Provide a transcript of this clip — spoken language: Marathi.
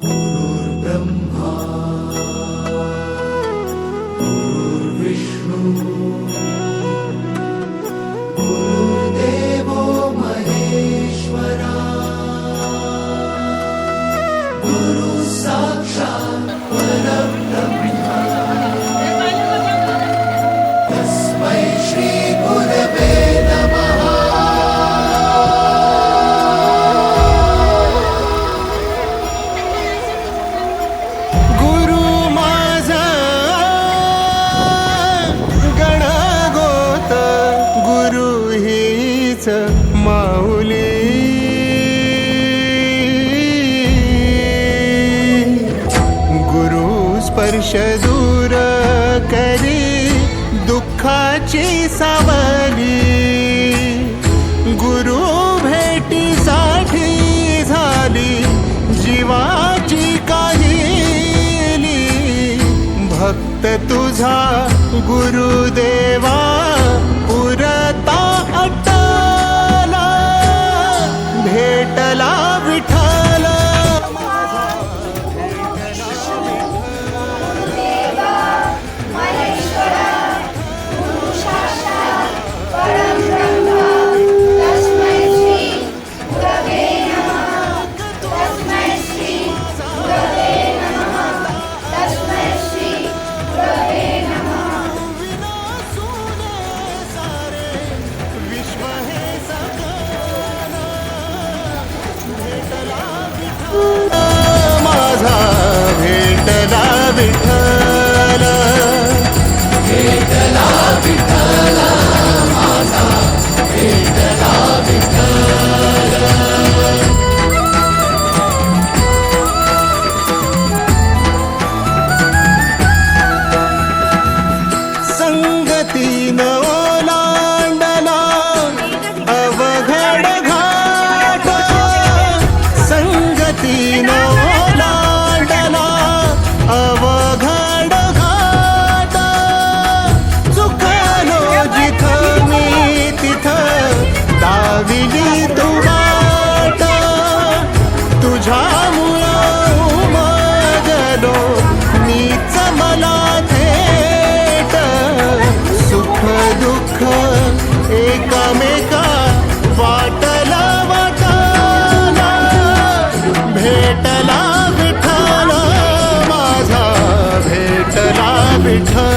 गुरुर्ब्रह्मा गुरुर्विष्णू गुरुर्देवो महेश्वरा गुरु साक्षात् परब्रह्म तस्मै श्री गुरवे नमः। गुरु माझा गणगोत गुरु हीच माऊली गुरु स्पर्श दूर करी दुःखाची सावली गुरु भेटीसाठी झाली जीवाची काहिली भक्त तुझा गुरुदेवा पुरता अटला भेटला विठ्ठल माझा भेटला विठ्ठल भेटला विठ्ठल माझा भेटला विठ्ठल। संगतीन ओलांडला अवघड घाट संगतीन ओलांडला अवघड घाट चुकलो जिथं मी तिथं दाविली तू वाट तुझ्यामुळं उमगलो मीच मला थेट सुख दुःख एकमेका वाटला वाटाला भेटला विठ्ठल माझा भेटला विठ्ठल